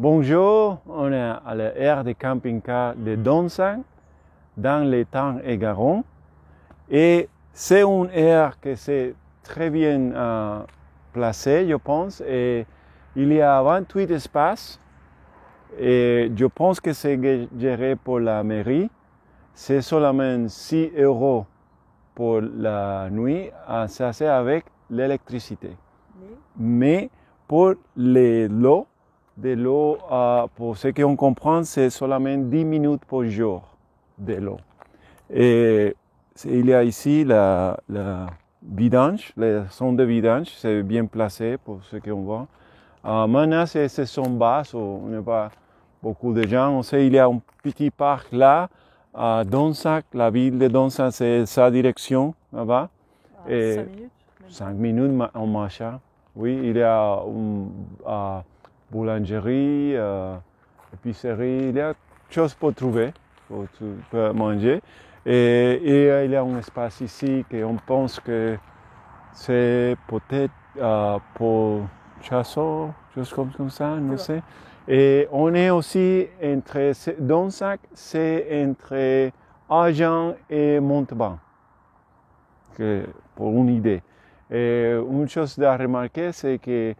Bonjour, on est à l'aire de camping-car de Donsac, dans les Tarn et Garonne. Et c'est une aire qui est très bien placée, je pense. Et il y a 28 espaces. Et je pense que c'est géré par la mairie. C'est seulement 6 € pour la nuit. Ça c'est avec l'électricité. Mais pour l'eau, de l'eau, pour ce qu'on comprend, c'est seulement 10 minutes par jour de l'eau. Et il y a ici la vidange, la sonde de vidange, c'est bien placé pour ce qu'on voit. Maintenant, c'est saison basse, on n'a pas beaucoup de gens. On sait qu'il y a un petit parc là, à Donsac, la ville de Donsac, c'est sa direction là-bas. 5 minutes 5 minutes en marchant. Oui, il y a une boulangerie, épicerie, il y a des choses pour trouver, pour manger. Et il y a un espace ici qu'on pense que c'est peut-être pour chasseurs, choses comme ça, non sais. Et on est aussi Donsac, c'est entre Agen et Montauban, pour une idée. Et une chose à remarquer, c'est que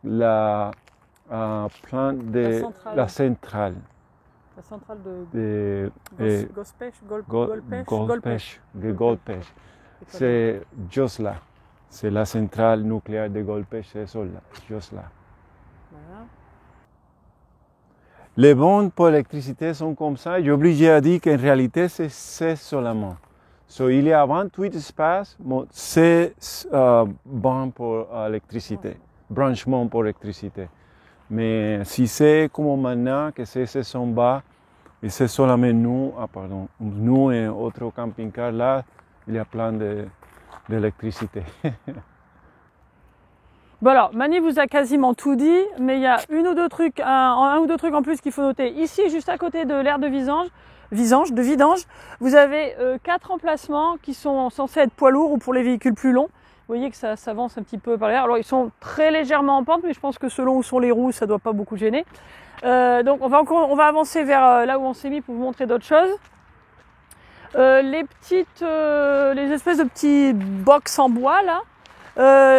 la plante de la centrale de Golpech, c'est juste là. C'est la centrale nucléaire de Golpech, c'est celle-là, juste là. Voilà. Les bandes pour l'électricité sont comme ça. J'ai obligé à dire qu'en réalité, c'est 16 seulement. Il y a 28 espaces, c'est bandes pour l'électricité, branchement pour l'électricité. Mais si c'est comme maintenant, que c'est saison bas, et c'est seulement nous et autre camping-car là, il y a plein d'électricité. Bon alors, Mani vous a quasiment tout dit, mais il y a un ou deux trucs en plus qu'il faut noter. Ici, juste à côté de l'aire de vidange, vous avez 4 emplacements qui sont censés être poids lourds ou pour les véhicules plus longs. Vous voyez que ça s'avance un petit peu par l'air. Alors ils sont très légèrement en pente, mais je pense que selon où sont les roues, ça ne doit pas beaucoup gêner. Donc on va avancer vers là où on s'est mis pour vous montrer d'autres choses. Les espèces de petits box en bois là.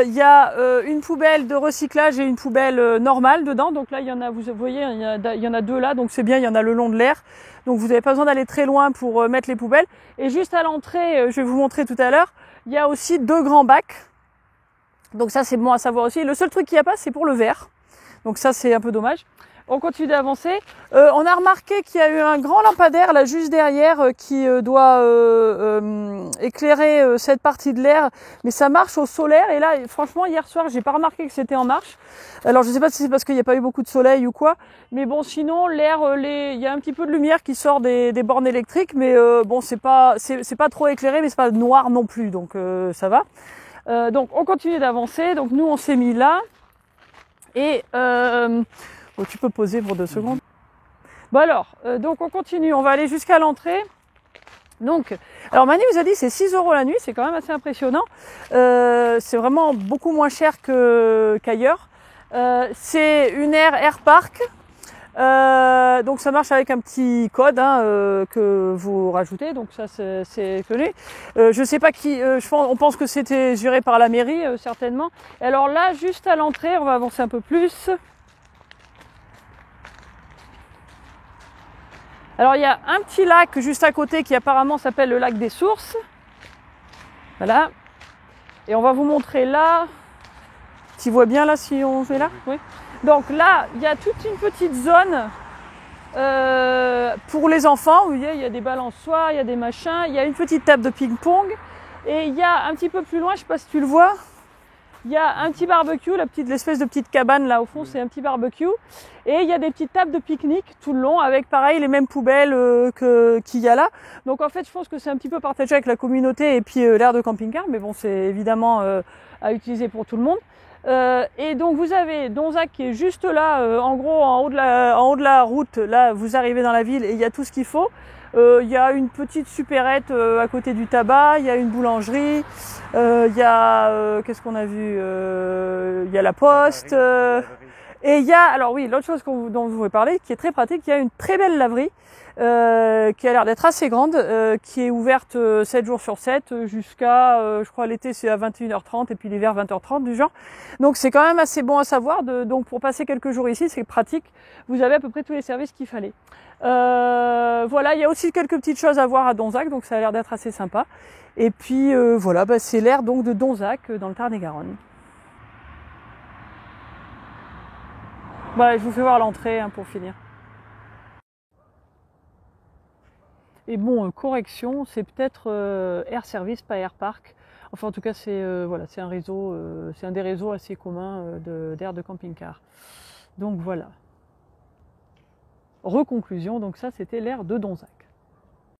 Il y a une poubelle de recyclage et une poubelle normale dedans. Donc là, il y en a, vous voyez, il y en a 2 là, donc c'est bien, il y en a le long de l'air. Donc vous n'avez pas besoin d'aller très loin pour mettre les poubelles. Et juste à l'entrée, je vais vous montrer tout à l'heure, il y a aussi 2 grands bacs. Donc ça, c'est bon à savoir aussi. Le seul truc qu'il n'y a pas, c'est pour le verre. Donc ça, c'est un peu dommage. On continue d'avancer. On a remarqué qu'il y a eu un grand lampadaire là juste derrière qui doit éclairer cette partie de l'air, mais ça marche au solaire. Et là, franchement, hier soir, j'ai pas remarqué que c'était en marche. Alors, je sais pas si c'est parce qu'il n'y a pas eu beaucoup de soleil ou quoi, mais bon, sinon, l'air, il y a un petit peu de lumière qui sort des bornes électriques, mais bon, c'est pas trop éclairé, mais c'est pas noir non plus, donc ça va. Donc, on continue d'avancer. Donc, nous, on s'est mis là et oh, tu peux poser pour 2 secondes. Bon alors, donc on continue, on va aller jusqu'à l'entrée. Donc, alors Mani vous a dit c'est 6 € la nuit, c'est quand même assez impressionnant. C'est vraiment beaucoup moins cher qu'ailleurs. C'est une air park. Donc ça marche avec un petit code que vous rajoutez, donc ça c'est connu. Je sais pas qui, on pense que c'était géré par la mairie certainement. Et alors là, juste à l'entrée, on va avancer un peu plus. Alors il y a un petit lac juste à côté qui apparemment s'appelle le lac des Sources. Voilà. Et on va vous montrer là. Tu vois bien là si on fait là ? Oui. Donc là, il y a toute une petite zone pour les enfants. Vous voyez, il y a des balançoires, il y a des machins, il y a une petite table de ping-pong. Et il y a un petit peu plus loin, je ne sais pas si tu le vois, il y a un petit barbecue, l'espèce de petite cabane là au fond, c'est un petit barbecue. Et il y a des petites tables de pique-nique tout le long avec pareil les mêmes poubelles qu'il y a là. Donc en fait, je pense que c'est un petit peu partagé avec la communauté et puis l'aire de camping-car, mais bon, c'est évidemment à utiliser pour tout le monde. Et donc vous avez Donsac qui est juste là, en gros en haut de la route, là vous arrivez dans la ville et il y a tout ce qu'il faut. Il y a une petite supérette à côté du tabac, il y a une boulangerie, il y a qu'est-ce qu'on a vu, il y a la poste, Et il y a, alors oui, l'autre chose dont je voulais parler, qui est très pratique, il y a une très belle laverie qui a l'air d'être assez grande, qui est ouverte 7 jours sur 7 jusqu'à, je crois l'été c'est à 21h30 et puis l'hiver 20h30 du genre. Donc c'est quand même assez bon à savoir. Donc pour passer quelques jours ici, c'est pratique. Vous avez à peu près tous les services qu'il fallait. Voilà, il y a aussi quelques petites choses à voir à Donzac, donc ça a l'air d'être assez sympa. Et puis voilà, bah, c'est l'aire donc de Donzac dans le Tarn-et-Garonne. Bah, je vous fais voir l'entrée pour finir. Et bon, correction, c'est peut-être Air Service, pas Air Park. Enfin, en tout cas, c'est voilà, c'est un réseau, c'est un des réseaux assez communs d'air de camping-car. Donc voilà. Reconclusion, donc ça, c'était l'aire de Donzac.